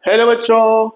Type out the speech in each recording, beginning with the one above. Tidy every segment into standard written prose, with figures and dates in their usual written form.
Hello बच्चों,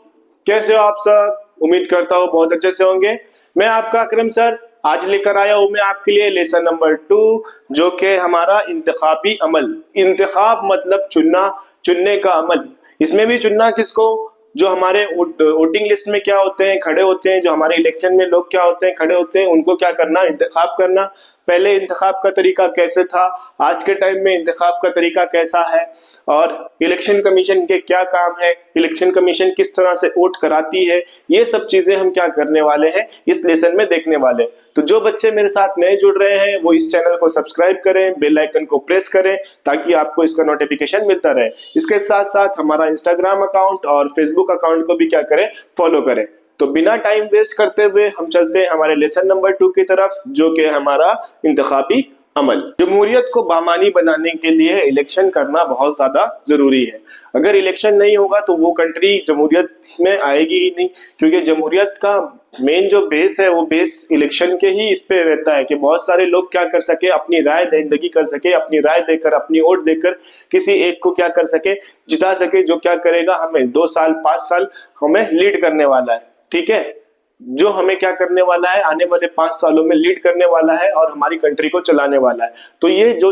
कैसे हो आप सब। उम्मीद करता हूँ बहुत अच्छे से होंगे। मैं आपका अकरम सर आज लेकर आया हूँ मैं आपके लिए लेसन नंबर 2, जो कि हमारा इंतखाबी अमल। इंतखाब मतलब चुनना, चुनने का अमल। इसमें भी चुनना किसको? जो हमारे वोटिंग लिस्ट में क्या होते हैं, खड़े होते हैं, जो हमारे इलेक्शन में लोग क्या होते हैं, खड़े होते हैं, उनको क्या करना, इंतखाब करना। पहले इंतखाब का तरीका कैसे था, आज के टाइम में इंतखाब का तरीका कैसा है, और इलेक्शन कमीशन के क्या काम है, इलेक्शन कमीशन किस तरह से वोट कराती है, ये सब चीजें हम क्या करने वाले हैं, इस लेसन में देखने वाले हैं। तो जो बच्चे मेरे साथ नए जुड़ रहे हैं वो इस चैनल को सब्सक्राइब करें, बेल आइकन को प्रेस करें, ताकि आपको इसका नोटिफिकेशन मिलता रहे। इसके साथ साथ हमारा इंस्टाग्राम अकाउंट और फेसबुक अकाउंट को भी क्या करें, फॉलो करें। तो बिना टाइम वेस्ट करते हुए हम चलते हैं हमारे लेसन नंबर 2 की तरफ, जो कि हमारा इंतखाबी अमल। जमहूरियत को बामानी बनाने के लिए इलेक्शन करना बहुत ज्यादा जरूरी है। अगर इलेक्शन नहीं होगा तो वो कंट्री जमहूरियत में आएगी ही नहीं, क्योंकि जमहूरियत का मेन जो बेस है वो बेस इलेक्शन के ही इस पे रहता है कि बहुत सारे लोग क्या कर सके, अपनी राय दहिंदगी कर सके, अपनी राय देकर, अपनी वोट देकर किसी एक को क्या कर सके, जिता सके, जो क्या करेगा, हमें 2 साल 5 साल हमें लीड करने वाला है। ठीक है, जो हमें क्या करने वाला है, आने वाले 5 सालों में लीड करने वाला है और हमारी कंट्री को चलाने वाला है। तो ये जो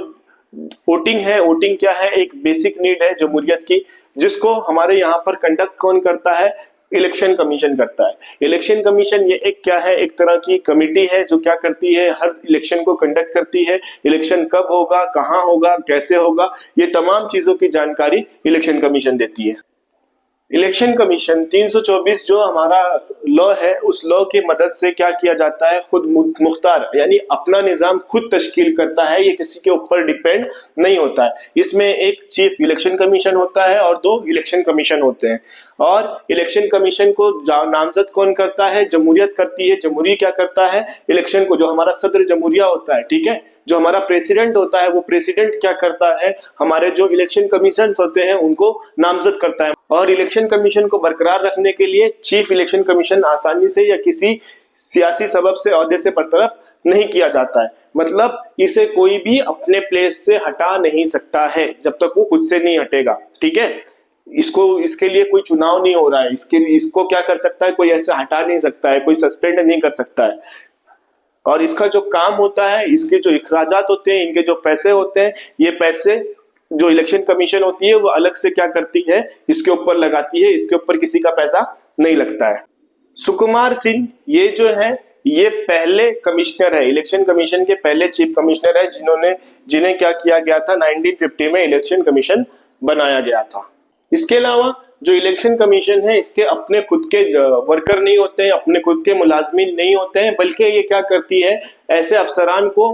वोटिंग है, वोटिंग क्या है, एक बेसिक नीड है जमहूरियत की, जिसको हमारे यहाँ पर कंडक्ट कौन करता है, इलेक्शन कमीशन करता है। इलेक्शन कमीशन ये एक क्या है, एक तरह की कमिटी है जो क्या करती है, हर इलेक्शन को कंडक्ट करती है। इलेक्शन कब होगा, कहाँ होगा, कैसे होगा, ये तमाम चीजों की जानकारी इलेक्शन कमीशन देती है। इलेक्शन कमीशन 324 जो हमारा लॉ है, उस लॉ की मदद से क्या किया जाता है, खुद मुख्तार यानी अपना निजाम खुद तश्कील करता है। ये किसी के ऊपर डिपेंड नहीं होता है। इसमें एक चीफ इलेक्शन कमीशन होता है और 2 इलेक्शन कमीशन होते हैं। और इलेक्शन कमीशन को नामजद कौन करता है, जमहूरियत करती है। जमहूरी क्या करता है, इलेक्शन को, जो हमारा सदर जमहूरिया होता है, ठीक है, जो हमारा प्रेसिडेंट होता है, वो प्रेसिडेंट क्या करता है, हमारे जो इलेक्शन कमीशन होते हैं उनको नामजद करता है। और इलेक्शन कमीशन को बरकरार रखने के लिए चीफ इलेक्शन कमीशन आसानी से या किसी सियासी सबब से ओहदे से बरतरफ नहीं किया जाता है। मतलब इसे कोई भी अपने प्लेस से हटा नहीं सकता है जब तक वो खुद से नहीं हटेगा। ठीक है, इसको, इसके लिए कोई चुनाव नहीं हो रहा है, इसको क्या कर सकता है, कोई ऐसे हटा नहीं सकता है, कोई सस्पेंड नहीं कर सकता है। और इसका जो काम होता है, इसके जो इखराजात होते हैं, इनके जो पैसे होते हैं, ये पैसे जो इलेक्शन कमीशन होती है वो अलग से क्या करती है, इसके ऊपर लगाती है। इसके ऊपर किसी का पैसा नहीं लगता है। सुकुमार सिंह ये जो है, ये पहले कमिश्नर है, इलेक्शन कमीशन के पहले चीफ कमिश्नर है, जिन्हें क्या किया गया था, 1950 में इलेक्शन कमीशन बनाया गया था। इसके अलावा जो इलेक्शन कमीशन है, इसके अपने खुद के वर्कर नहीं होते हैं, अपने खुद के मुलाजमीन नहीं होते हैं, बल्कि ये क्या करती है, ऐसे अफसरान को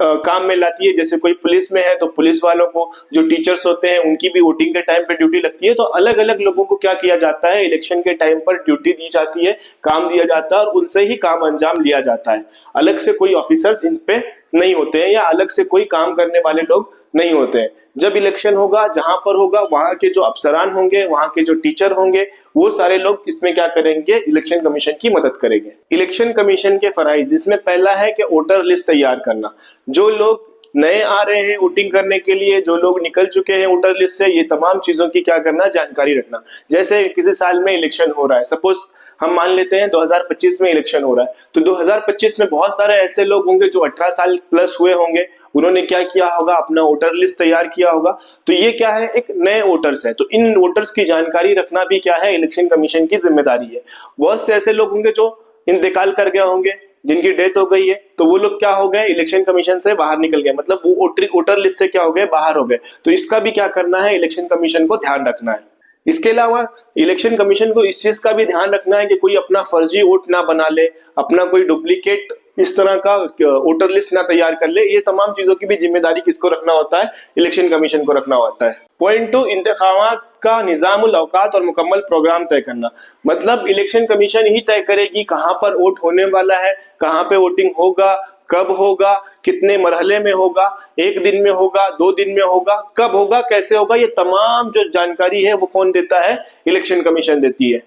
काम में लाती है। जैसे कोई पुलिस में है तो पुलिस वालों को, जो टीचर्स होते हैं उनकी भी वोटिंग के टाइम पे ड्यूटी लगती है। तो अलग अलग लोगों को क्या किया जाता है, इलेक्शन के टाइम पर ड्यूटी दी जाती है, काम दिया जाता है और उनसे ही काम अंजाम लिया जाता है। अलग से कोई ऑफिसर्स इन पे नहीं होते हैं या अलग से कोई काम करने वाले लोग नहीं होते हैं। जब इलेक्शन होगा, जहां पर होगा, वहां के जो अफसरान होंगे, वहां के जो टीचर होंगे, वो सारे लोग इसमें क्या करेंगे, इलेक्शन कमीशन की मदद करेंगे। इलेक्शन कमीशन के फराइज, इसमें पहला है कि वोटर लिस्ट तैयार करना। जो लोग नए आ रहे हैं वोटिंग करने के लिए, जो लोग निकल चुके हैं वोटर लिस्ट से, ये तमाम चीजों की क्या करना, जानकारी रखना। जैसे किसी साल में इलेक्शन हो रहा है, सपोज हम मान लेते हैं 2025 में इलेक्शन हो रहा है, तो 2025 में बहुत सारे ऐसे लोग होंगे जो 18 साल प्लस हुए होंगे। उन्होंने क्या किया होगा, अपना वोटर लिस्ट तैयार किया होगा। तो ये क्या है, एक नए वोटर्स है। तो इन वोटर्स की जानकारी रखना भी क्या है, इलेक्शन कमीशन की जिम्मेदारी है। बहुत से ऐसे लोग होंगे जो इंतकाल कर गए होंगे, जिनकी डेथ हो गई है, तो वो लोग क्या हो गए, इलेक्शन कमीशन से बाहर निकल गए, मतलब वो वोटर लिस्ट से क्या हो गए, बाहर हो गए। तो इसका भी क्या करना है, इलेक्शन कमीशन को ध्यान रखना है। इसके अलावा इलेक्शन कमीशन को इस चीज का भी ध्यान रखना है कि कोई अपना फर्जी वोट ना बना ले, अपना कोई डुप्लीकेट इस तरह का वोटर लिस्ट ना तैयार कर ले। ये तमाम चीजों की भी जिम्मेदारी किसको रखना होता है, इलेक्शन कमीशन को रखना होता है। पॉइंट 2, इंतखाबात का निजामुल औकात और मुकम्मल प्रोग्राम तय करना। मतलब इलेक्शन कमीशन ही तय करेगी कहां पर वोट होने वाला है, कहां पे वोटिंग होगा, कब होगा, कितने मरहले में होगा, 1 दिन में होगा, 2 दिन में होगा, कब होगा, कैसे होगा। ये तमाम जो जानकारी है वो कौन देता है, इलेक्शन कमीशन देती है।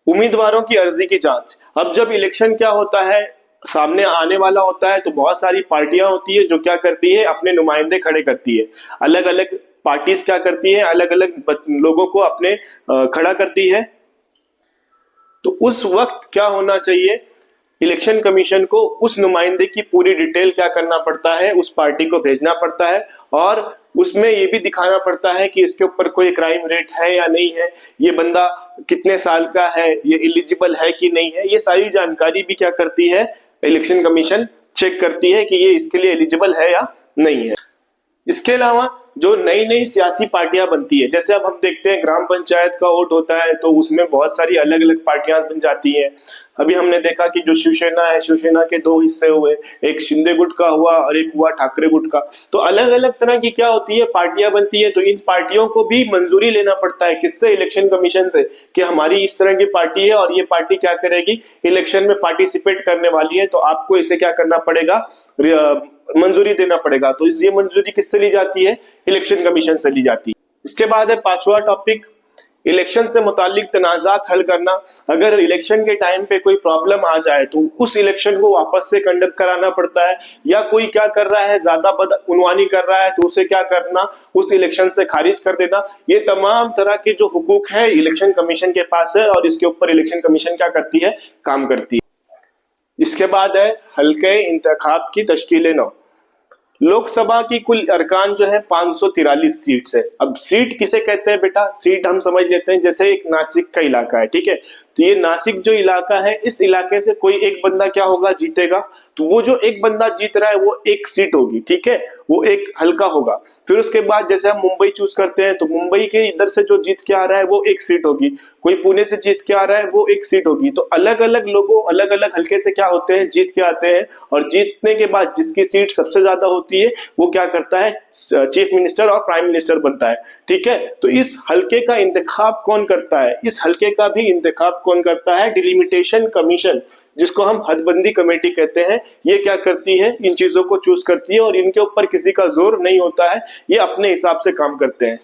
उम्मीदवारों की अर्जी की जांच। अब जब इलेक्शन क्या होता है, सामने आने वाला होता है, तो बहुत सारी पार्टियां होती है जो क्या करती है, अपने नुमाइंदे खड़े करती है। अलग अलग पार्टीज क्या करती है, अलग अलग लोगों को अपने खड़ा करती है। तो उस वक्त क्या होना चाहिए, इलेक्शन कमीशन को उस नुमाइंदे की पूरी डिटेल क्या करना पड़ता है, उस पार्टी को भेजना पड़ता है और उसमें ये भी दिखाना पड़ता है कि इसके ऊपर कोई क्राइम रेट है या नहीं है, ये बंदा कितने साल का है, ये एलिजिबल है कि नहीं है। ये सारी जानकारी भी क्या करती है, इलेक्शन कमीशन चेक करती है कि ये इसके लिए एलिजिबल है या नहीं है। इसके अलावा जो नई नई सियासी पार्टियां बनती है, जैसे अब हम देखते हैं ग्राम पंचायत का वोट होता है तो उसमें बहुत सारी अलग अलग पार्टियां बन जाती हैं। अभी हमने देखा कि जो शिवसेना है, शिवसेना के दो हिस्से हुए, एक शिंदे गुट का हुआ और एक हुआ ठाकरे गुट का। तो अलग अलग तरह की क्या होती है, पार्टियां बनती है। तो इन पार्टियों को भी मंजूरी लेना पड़ता है, किससे, इलेक्शन कमीशन से, कि हमारी इस तरह की पार्टी है और ये पार्टी क्या करेगी, इलेक्शन में पार्टिसिपेट करने वाली है, तो आपको इसे क्या करना पड़ेगा, मंजूरी देना पड़ेगा। तो ये मंजूरी किससे ली जाती है, इलेक्शन कमीशन से ली जाती है। इसके बाद है पांचवा टॉपिक, इलेक्शन से मुतालिक तनाजात हल करना। अगर इलेक्शन के टाइम पे कोई प्रॉब्लम आ जाए तो उस इलेक्शन को वापस से कंडक्ट कराना पड़ता है, या कोई क्या कर रहा है, ज्यादा बदउनवानी कर रहा है तो उसे क्या करना, उस इलेक्शन से खारिज कर देना। ये तमाम तरह के जो हुकूक है इलेक्शन कमीशन के पास है और इसके ऊपर इलेक्शन कमीशन क्या करती है, काम करती है। इसके बाद है हल्के इंतखाब की तश्कील नौ। लोकसभा की कुल अरकान जो है 543 सीट्स है। अब सीट किसे कहते हैं बेटा, सीट हम समझ लेते हैं, जैसे एक नासिक का इलाका है, ठीक है, तो ये नासिक जो इलाका है, इस इलाके से कोई एक बंदा क्या होगा, जीतेगा। तो वो जो एक बंदा जीत रहा है वो एक सीट होगी, ठीक है, वो एक हल्का होगा। फिर उसके बाद जैसे हम मुंबई चूज करते हैं तो मुंबई के इधर से जो जीत के आ रहा है वो एक सीट होगी, कोई पुणे से जीत के आ रहा है वो एक सीट होगी। तो अलग अलग लोगों अलग अलग हल्के से क्या होते हैं, जीत के आते हैं, और जीतने के बाद जिसकी सीट सबसे ज्यादा होती है वो क्या करता है, चीफ मिनिस्टर और प्राइम मिनिस्टर बनता है, ठीक है। तो इस हल्के का इंतखाब कौन करता है, इस हल्के का भी इंतखाब कौन करता है, डिलिमिटेशन कमीशन, जिसको हम हदबंदी कमेटी कहते हैं। ये क्या करती है, इन चीजों को चूज करती है और इनके ऊपर किसी का जोर नहीं होता है, ये अपने हिसाब से काम करते हैं।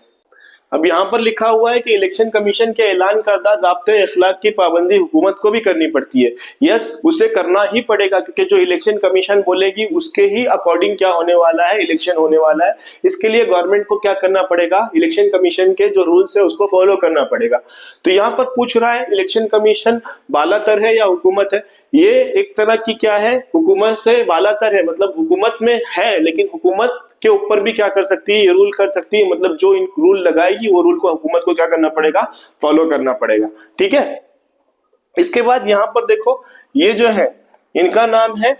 अब यहाँ पर लिखा हुआ है कि इलेक्शन कमीशन के ऐलान करदा ज़ाब्ते इखलाक की पाबंदी हुकूमत को भी करनी पड़ती है। यस, उसे करना ही पड़ेगा, क्योंकि जो इलेक्शन कमीशन बोलेगी उसके ही अकॉर्डिंग क्या होने वाला है, इलेक्शन होने वाला है। इसके लिए गवर्नमेंट को क्या करना पड़ेगा, इलेक्शन कमीशन के जो रूल्स है उसको फॉलो करना पड़ेगा। तो यहाँ पर पूछ रहा है इलेक्शन कमीशन बालातर है या हुकूमत है। ये एक तरह की क्या है, हुकूमत से बालातर है, मतलब हुकूमत में है लेकिन हुकूमत के ऊपर भी क्या कर सकती है, ये रूल कर सकती है। मतलब जो इन रूल लगाएगी वो रूल को हुकूमत को क्या करना पड़ेगा, फॉलो करना पड़ेगा, ठीक है। इसके बाद यहाँ पर देखो, ये जो है इनका नाम है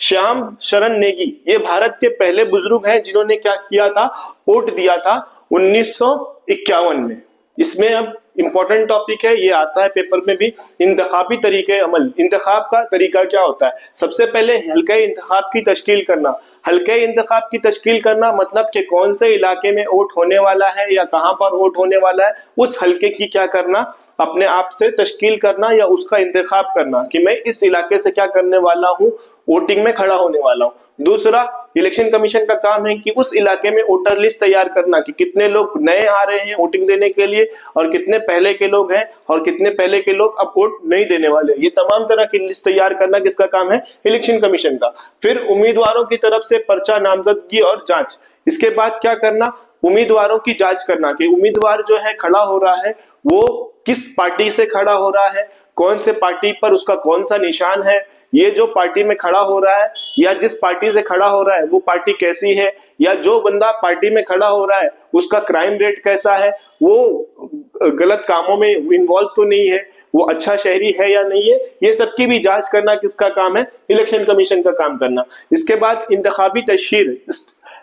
श्याम शरण नेगी। ये भारत के पहले बुजुर्ग हैं जिन्होंने क्या किया था, वोट दिया था 1951 में। इसमें अब इंपॉर्टेंट टॉपिक है, ये आता है पेपर में भी, इंतखाबी तरीके अमल। इंतखाब का तरीका क्या होता है, सबसे पहले हल्के इंतखाब की तश्कील करना। हल्के इंतखाब की तश्कील करना मतलब कि कौन से इलाके में वोट होने वाला है या कहां पर वोट होने वाला है, उस हल्के की क्या करना, अपने आप से तश्कील करना या उसका इंतखाब करना कि मैं इस इलाके से क्या करने वाला हूं, वोटिंग में खड़ा होने वाला हूं। दूसरा, इलेक्शन कमीशन का काम है कि उस इलाके में वोटर लिस्ट तैयार करना कि कितने लोग नए आ रहे हैं वोटिंग देने के लिए और कितने पहले के लोग हैं और कितने पहले के लोग अब वोट नहीं देने वाले। ये तमाम तरह की लिस्ट तैयार करना किसका काम है, इलेक्शन कमीशन का। फिर उम्मीदवारों की तरफ से पर्चा नामजदगी और जांच। इसके बाद क्या करना, उम्मीदवारों की जांच करना कि उम्मीदवार जो है खड़ा हो रहा है वो किस पार्टी से खड़ा हो रहा है, कौन से पार्टी पर उसका कौन सा निशान है, ये जो पार्टी में खड़ा हो रहा है या जिस पार्टी से खड़ा हो रहा है वो पार्टी कैसी है, या जो बंदा पार्टी में खड़ा हो रहा है उसका क्राइम रेट कैसा है, वो गलत कामों में इन्वॉल्व तो नहीं है, वो अच्छा शहरी है या नहीं है। ये सबकी भी जांच करना किसका काम है, इलेक्शन कमीशन का काम करना। इसके बाद इंतखाबी तशहीर,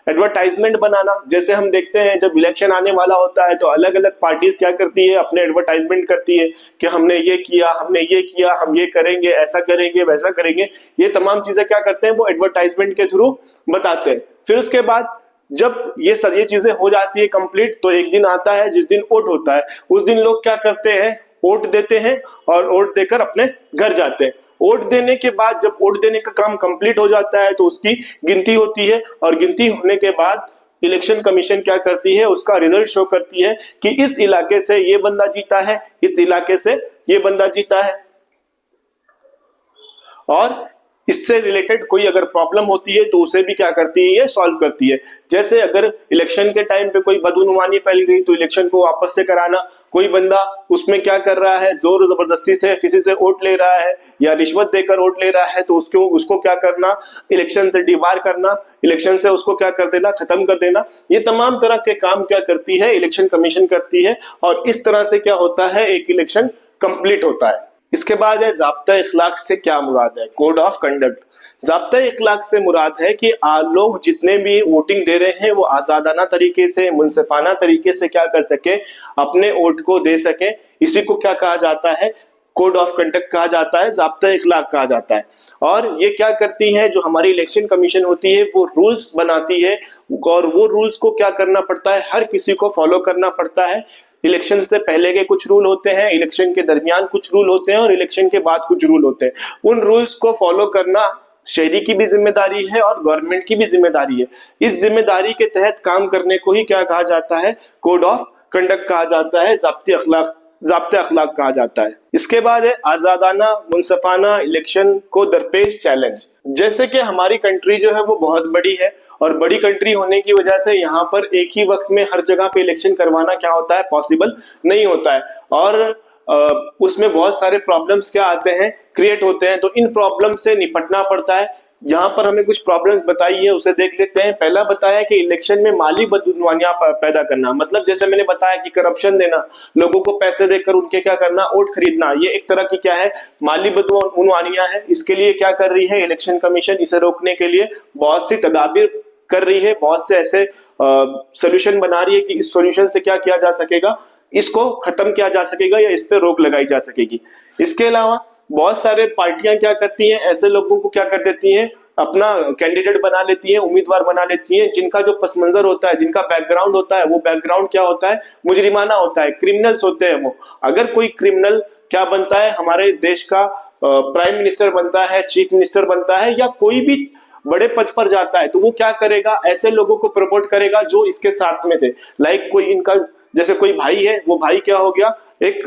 एडवर्टाइजमेंट बनाना। जैसे हम देखते हैं जब इलेक्शन आने वाला होता है तो अलग अलग पार्टीज क्या करती है, अपने एडवर्टाइजमेंट करती है कि हमने ये किया, हमने ये किया, हम ये करेंगे, ऐसा करेंगे, वैसा करेंगे। ये तमाम चीजें क्या करते हैं, वो एडवर्टाइजमेंट के थ्रू बताते हैं। फिर उसके बाद जब ये चीजें हो जाती है कंप्लीट, तो एक दिन आता है जिस दिन वोट होता है। उस दिन लोग क्या करते हैं, वोट देते हैं और वोट देकर अपने घर जाते हैं। वोट देने के बाद जब वोट देने का काम कंप्लीट हो जाता है तो उसकी गिनती होती है और गिनती होने के बाद इलेक्शन कमीशन क्या करती है, उसका रिजल्ट शो करती है कि इस इलाके से ये बंदा जीता है, इस इलाके से ये बंदा जीता है। और इससे रिलेटेड कोई अगर प्रॉब्लम होती है तो उसे भी क्या करती है, ये सॉल्व करती है। जैसे अगर इलेक्शन के टाइम पे कोई बदगुमानी फैल गई तो इलेक्शन को वापस से कराना, कोई बंदा उसमें क्या कर रहा है, जोर जबरदस्ती से किसी से वोट ले रहा है या रिश्वत देकर वोट ले रहा है, तो उसको क्या करना, इलेक्शन से डिबार करना, इलेक्शन से उसको क्या कर देना, खत्म कर देना। ये तमाम तरह के काम क्या करती है, इलेक्शन कमीशन करती है, और इस तरह से क्या होता है, एक इलेक्शन कंप्लीट होता है। इसके बाद है ज़ाब्ता इखलाक से क्या मुराद है, कोड ऑफ कंडक्ट। ज़ाब्ता इखलाक से मुराद है कि लोग जितने भी वोटिंग दे रहे हैं वो आजादाना तरीके से, मुनसिफाना तरीके से क्या कर सके, अपने वोट को दे सके। इसी को क्या कहा जाता है, कोड ऑफ कंडक्ट कहा जाता है, ज़ाब्ता इखलाक कहा जाता है। और ये क्या करती है, जो हमारी इलेक्शन कमीशन होती है वो रूल्स बनाती है, और वो रूल्स को क्या करना पड़ता है, हर किसी को फॉलो करना पड़ता है। इलेक्शन से पहले के कुछ रूल होते हैं, इलेक्शन के दरमियान कुछ रूल होते हैं, और इलेक्शन के बाद कुछ रूल होते हैं। उन रूल्स को फॉलो करना शहरी की भी जिम्मेदारी है और गवर्नमेंट की भी जिम्मेदारी है। इस जिम्मेदारी के तहत काम करने को ही क्या कहा जाता है, कोड ऑफ कंडक्ट कहा जाता है, ज़ाब्ते अखलाक कहा जाता है। इसके बाद है आजादाना मुनसफाना इलेक्शन को दरपेश चैलेंज। जैसे कि हमारी कंट्री जो है वो बहुत बड़ी है, और बड़ी कंट्री होने की वजह से यहाँ पर एक ही वक्त में हर जगह पे इलेक्शन करवाना क्या होता है, पॉसिबल नहीं होता है, और उसमें बहुत सारे प्रॉब्लम्स क्या आते हैं, क्रिएट होते हैं। तो इन प्रॉब्लम से निपटना पड़ता है। यहाँ पर हमें कुछ प्रॉब्लम्स बताई है, उसे देख लेते हैं। पहला बताया कि इलेक्शन में माली बदगुमानियां पैदा करना, मतलब जैसे मैंने बताया कि करप्शन देना, लोगों को पैसे देकर उनके क्या करना, वोट खरीदना, ये एक तरह की क्या है, माली बदगुमानियां है। इसके लिए क्या कर रही है इलेक्शन कमीशन, इसे रोकने के लिए बहुत सी तदाबीर कर रही है, बहुत से ऐसे सोल्यूशन बना रही है कि इस सोल्यूशन से क्या किया जा सकेगा, इसको खत्म किया जा सकेगा या इस पे रोक लगाई जा सकेगी। इसके अलावा बहुत सारे पार्टियां क्या करती हैं, ऐसे लोगों को क्या कर देती हैं, अपना कैंडिडेट बना लेती हैं, उम्मीदवार बना लेती हैं, जिनका जो पस मंजर होता है, जिनका बैकग्राउंड होता है, वो बैकग्राउंड क्या होता है, मुजरिमाना होता है, क्रिमिनल्स होते हैं वो। अगर कोई क्रिमिनल क्या बनता है, हमारे देश का प्राइम मिनिस्टर बनता है, चीफ मिनिस्टर बनता है, या कोई भी बड़े पद पर जाता है, तो वो क्या करेगा, ऐसे लोगों को प्रमोट करेगा जो इसके साथ में थे। लाइक कोई इनका जैसे कोई भाई है, वो भाई क्या हो गया, एक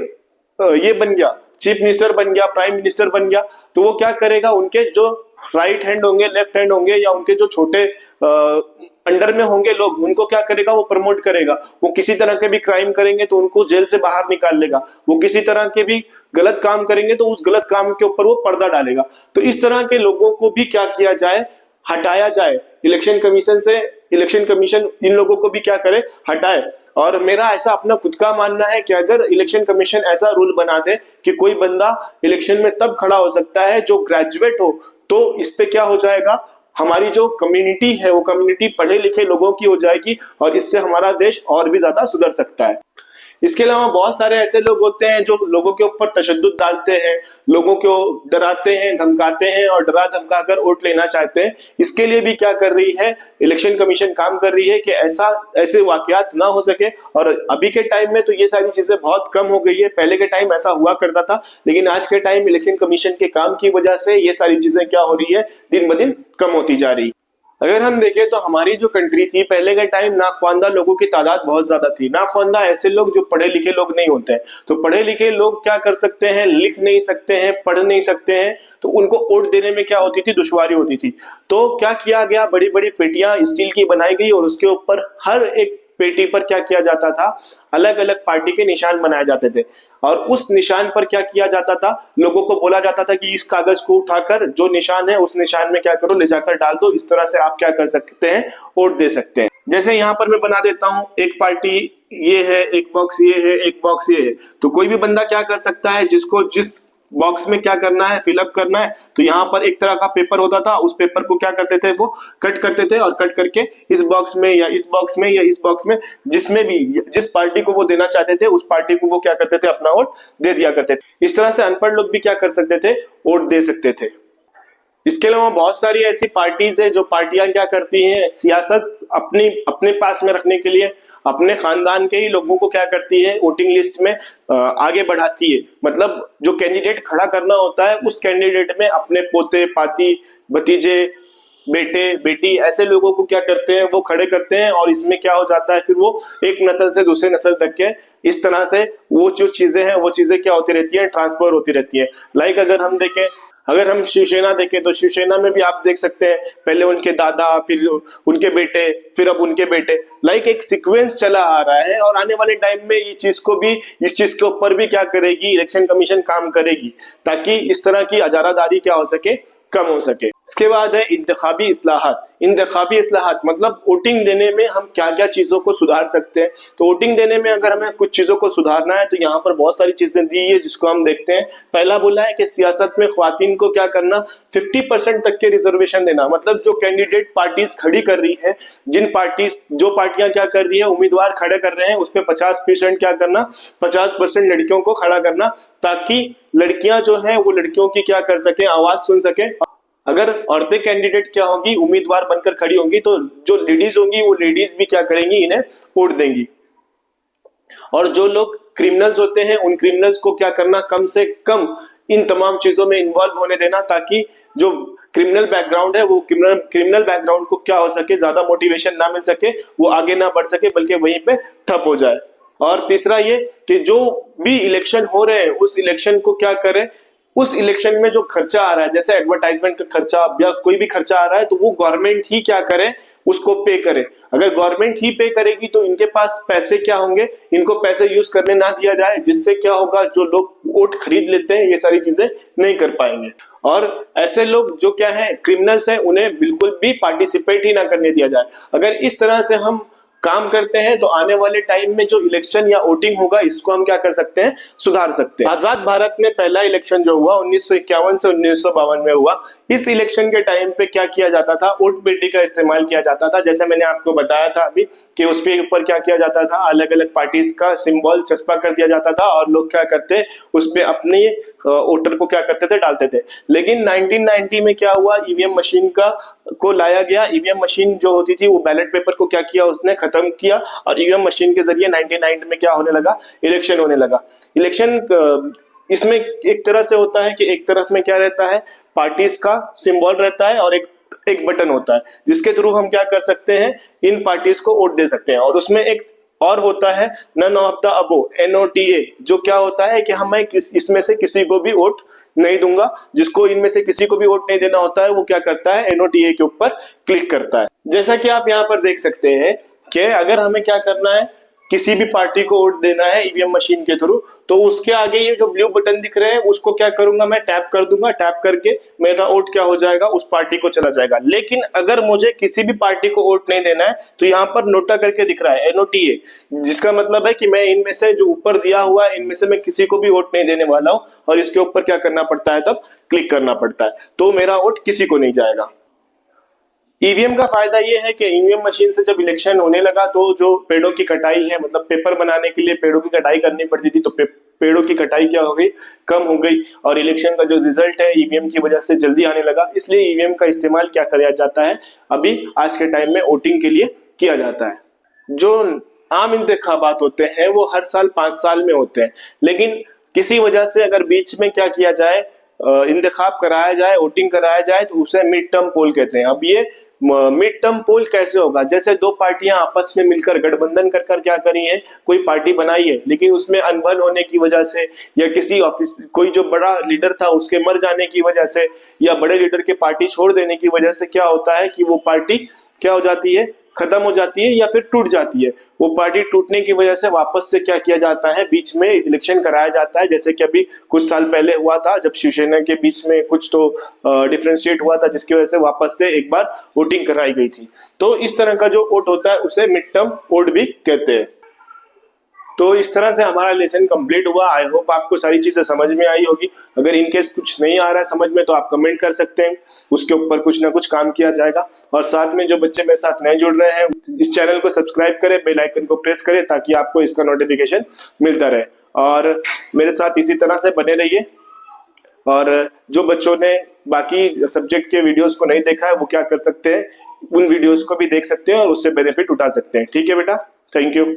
ये बन गया, चीफ मिनिस्टर बन गया, प्राइम मिनिस्टर बन गया, तो वो क्या करेगा, उनके जो राइट हैंड होंगे, लेफ्ट हैंड होंगे, या उनके जो छोटे अंडर में होंगे लोग, उनको क्या करेगा, वो प्रमोट करेगा। वो किसी तरह के भी क्राइम करेंगे तो उनको जेल से बाहर निकाल लेगा, वो किसी तरह के भी गलत काम करेंगे तो उस गलत काम के ऊपर वो पर्दा डालेगा। तो इस तरह के लोगों को भी क्या किया जाए, हटाया जाए इलेक्शन कमीशन से। इलेक्शन कमीशन इन लोगों को भी क्या करे, हटाए। और मेरा ऐसा अपना खुद का मानना है कि अगर इलेक्शन कमीशन ऐसा रूल बना दे कि कोई बंदा इलेक्शन में तब खड़ा हो सकता है जो ग्रेजुएट हो, तो इस पे क्या हो जाएगा, हमारी जो कम्युनिटी है वो कम्युनिटी पढ़े लिखे लोगों की हो जाएगी, और इससे हमारा देश और भी ज्यादा सुधर सकता है। इसके अलावा बहुत सारे ऐसे लोग होते हैं जो लोगों के ऊपर तशद्दुद डालते हैं, लोगों को डराते हैं, धमकाते हैं, और डरा धमका कर वोट लेना चाहते हैं। इसके लिए भी क्या कर रही है, इलेक्शन कमीशन काम कर रही है कि ऐसे वाकयात ना हो सके। और अभी के टाइम में तो ये सारी चीजें बहुत कम हो गई है, पहले के टाइम ऐसा हुआ करता था, लेकिन आज के टाइम इलेक्शन कमीशन के काम की वजह से ये सारी चीजें क्या हो रही है, दिन ब दिन कम होती जा रही है। अगर हम देखें तो हमारी जो कंट्री थी पहले के टाइम, नाख्वानदा लोगों की तादाद बहुत ज्यादा थी। नाख्वानदा ऐसे लोग जो पढ़े लिखे लोग नहीं होते हैं। तो पढ़े लिखे लोग क्या कर सकते हैं, लिख नहीं सकते हैं, पढ़ नहीं सकते हैं, तो उनको वोट देने में क्या होती थी, दुश्वारी होती थी। तो क्या किया गया, बड़ी बड़ी पेटियां स्टील की बनाई गई, और उसके ऊपर हर एक पेटी पर क्या किया जाता था, अलग अलग पार्टी के निशान बनाए जाते थे। और उस निशान पर क्या किया जाता था, लोगों को बोला जाता था कि इस कागज को उठाकर जो निशान है उस निशान में क्या करो, ले जाकर डाल दो। इस तरह से आप क्या कर सकते हैं, वोट दे सकते हैं। जैसे यहाँ पर मैं बना देता हूँ, एक पार्टी ये है, एक बॉक्स ये है, एक बॉक्स ये है। तो कोई भी बंदा क्या कर सकता है, जिसको जिस बॉक्स में क्या करना है, फिलअप करना है, तो यहाँ पर एक तरह का पेपर होता था, उस पेपर को क्या करते थे, वो कट करते थे, और कट करके इस बॉक्स में या इस बॉक्स में या इस बॉक्स में, जिसमें भी जिस पार्टी को वो देना चाहते थे उस पार्टी को वो क्या करते थे, अपना वोट दे दिया करते थे। इस तरह से अनपढ़ लोग भी क्या कर सकते थे, वोट दे सकते थे। इसके अलावा बहुत सारी ऐसी पार्टीज है जो पार्टियां क्या करती हैं, सियासत अपने पास में रखने के लिए अपने खानदान के ही लोगों को क्या करती है, वोटिंग लिस्ट में आगे बढ़ाती है। मतलब जो कैंडिडेट खड़ा करना होता है, उस कैंडिडेट में अपने पोते पाती, भतीजे, बेटे बेटी, ऐसे लोगों को क्या करते हैं, वो खड़े करते हैं। और इसमें क्या हो जाता है, फिर वो एक नस्ल से दूसरे नस्ल तक के इस तरह से वो जो चीजें हैं वो चीजें क्या होती रहती है, ट्रांसफर होती रहती है। लाइक अगर हम देखें अगर हम शिवसेना देखें तो शिवसेना में भी आप देख सकते हैं, पहले उनके दादा, फिर उनके बेटे, फिर अब उनके बेटे, लाइक एक सीक्वेंस चला आ रहा है। और आने वाले टाइम में ये चीज को भी, इस चीज के ऊपर भी क्या करेगी, इलेक्शन कमीशन काम करेगी ताकि इस तरह की अजारादारी क्या हो सके, कम हो सके। इसके बाद है इंतखाबी इस्लाहात। इंतखाबी इस्लाहात मतलब वोटिंग देने में हम क्या क्या चीजों को सुधार सकते हैं। तो वोटिंग देने में अगर हमें कुछ चीजों को सुधारना है तो यहाँ पर बहुत सारी चीजें दी है जिसको हम देखते हैं। पहला बोला है कि सियासत में ख्वातीन को क्या करना, 50% तक के रिजर्वेशन देना। मतलब जो कैंडिडेट पार्टीज खड़ी कर रही है, जो पार्टियां क्या कर रही है, उम्मीदवार खड़े कर रहे हैं, उसमें 50% क्या करना, 50% लड़कियों को खड़ा करना, ताकि लड़कियां जो है वो लड़कियों की क्या कर सके, आवाज सुन सके। अगर औरतें कैंडिडेट क्या होंगी, उम्मीदवार बनकर खड़ी होंगी, तो जो लेडीज होंगी वो लेडीज भी क्या करेंगी, इन्हें वोट देंगी। और जो लोग क्रिमिनल्स होते हैं उन क्रिमिनल्स को क्या करना, कम से कम इन तमाम चीजों में इन्वॉल्व होने देना, ताकि जो क्रिमिनल बैकग्राउंड है वो क्रिमिनल बैकग्राउंड को क्या हो सके, ज्यादा मोटिवेशन ना मिल सके, वो आगे ना बढ़ सके, बल्कि वहीं पे ठप हो जाए। और तीसरा ये कि जो भी इलेक्शन हो रहे हैं उस इलेक्शन को क्या करें, उस इलेक्शन में जो खर्चा आ रहा है, जैसे एडवर्टाइजमेंट का खर्चा या कोई भी खर्चा आ रहा है, तो वो गवर्नमेंट ही क्या करे, उसको पे करे। अगर गवर्नमेंट ही पे करेगी तो इनके पास पैसे क्या होंगे, इनको पैसे यूज करने ना दिया जाए, जिससे क्या होगा, जो लोग वोट खरीद लेते हैं ये सारी चीजें नहीं कर पाएंगे। और ऐसे लोग जो क्या है, क्रिमिनल्स हैं, उन्हें बिल्कुल भी पार्टिसिपेट ही ना करने दिया जाए। अगर इस तरह से हम काम करते हैं तो आने वाले टाइम में जो इलेक्शन या वोटिंग होगा इसको हम क्या कर सकते हैं, सुधार सकते हैं। आजाद भारत में पहला इलेक्शन जो हुआ 1951 से 1952 में हुआ। इस इलेक्शन के टाइम पे क्या किया जाता था, वोट पेटी का इस्तेमाल किया जाता था। जैसे मैंने आपको बताया था अभी कि उस पे ऊपर क्या किया जाता था, अलग अलग पार्टीज का सिंबल चस्पा कर दिया जाता था और लोग क्या करते, उस पे अपने वोटर को क्या करते थे, डालते थे। लेकिन 1990 में क्या हुआ, ईवीएम मशीन को लाया गया। ईवीएम मशीन जो होती थी वो बैलेट पेपर को क्या किया, उसने खत्म किया और ईवीएम मशीन के जरिए 1990 में क्या होने लगा, इलेक्शन होने लगा। इलेक्शन इसमें एक तरह से होता है कि एक तरफ में क्या रहता है, पार्टीज का सिंबल रहता है और एक बटन होता है जिसके थ्रू हम क्या कर सकते हैं, इन पार्टीज को वोट दे सकते हैं। और उसमें एक और होता है none of the above, NOTA, जो क्या होता है कि हमें इसमें से किसी को भी वोट नहीं दूंगा। जिसको इनमें से किसी को भी वोट नहीं देना होता है वो क्या करता है, NOTA के ऊपर क्लिक करता है। जैसा कि आप यहाँ पर देख सकते हैं कि अगर हमें क्या करना है, किसी भी पार्टी को वोट देना है ईवीएम मशीन के थ्रू, तो उसके आगे ये जो ब्लू बटन दिख रहे हैं उसको क्या करूंगा, मैं टैप कर दूंगा। टैप करके मेरा वोट क्या हो जाएगा, उस पार्टी को चला जाएगा। लेकिन अगर मुझे किसी भी पार्टी को वोट नहीं देना है तो यहाँ पर नोटा करके दिख रहा है NOTA, जिसका मतलब है कि मैं इनमें से जो ऊपर दिया हुआ है इनमें से मैं किसी को भी वोट नहीं देने वाला हूँ। और इसके ऊपर क्या करना पड़ता है, तब क्लिक करना पड़ता है, तो मेरा वोट किसी को नहीं जाएगा। ईवीएम का फायदा ये है कि ईवीएम मशीन से जब इलेक्शन होने लगा तो जो पेड़ों की कटाई है, मतलब पेपर बनाने के लिए पेड़ों की कटाई करनी पड़ती थी, तो पेड़ों की कटाई क्या हो गई, कम हो गई। और इलेक्शन का जो रिजल्ट है ईवीएम की वजह से जल्दी आने लगा। इसलिए ईवीएम का इस्तेमाल क्या किया जाता है, अभी आज के टाइम में वोटिंग के लिए किया जाता है। जो आम इंतखाबात होते हैं वो हर साल 5 साल में होते हैं, लेकिन किसी वजह से अगर बीच में क्या किया जाए, इंतखाब कराया जाए, वोटिंग कराया जाए, तो उसे मिड टर्म पोल कहते हैं। अब ये मिड टर्म पोल कैसे होगा, जैसे दो पार्टियां आपस में मिलकर गठबंधन कर क्या करी है, कोई पार्टी बनाई है, लेकिन उसमें अनबन होने की वजह से या किसी ऑफिस कोई जो बड़ा लीडर था उसके मर जाने की वजह से या बड़े लीडर के पार्टी छोड़ देने की वजह से क्या होता है कि वो पार्टी क्या हो जाती है, खत्म हो जाती है या फिर टूट जाती है। वो पार्टी टूटने की वजह से वापस से क्या किया जाता है, बीच में इलेक्शन कराया जाता है। जैसे कि अभी कुछ साल पहले हुआ था जब शिवसेना के बीच में कुछ तो डिफरेंशिएट हुआ था, जिसकी वजह से वापस से एक बार वोटिंग कराई गई थी। तो इस तरह का जो वोट होता है उसे मिड टर्म वोट भी कहते हैं। तो इस तरह से हमारा लेसन कंप्लीट हुआ। आई होप आपको सारी चीजें समझ में आई होगी। अगर इनकेस कुछ नहीं आ रहा है समझ में तो आप कमेंट कर सकते हैं, उसके ऊपर कुछ ना कुछ काम किया जाएगा। और साथ में जो बच्चे मेरे साथ नए जुड़ रहे हैं इस चैनल को सब्सक्राइब करें, बेल आइकन को प्रेस करें ताकि आपको इसका नोटिफिकेशन मिलता रहे और मेरे साथ इसी तरह से बने रहिए। और जो बच्चों ने बाकी सब्जेक्ट के वीडियोस को नहीं देखा है वो क्या कर सकते हैं, उन वीडियोस को भी देख सकते हैं और उससे बेनिफिट उठा सकते हैं। ठीक है बेटा, थैंक यू।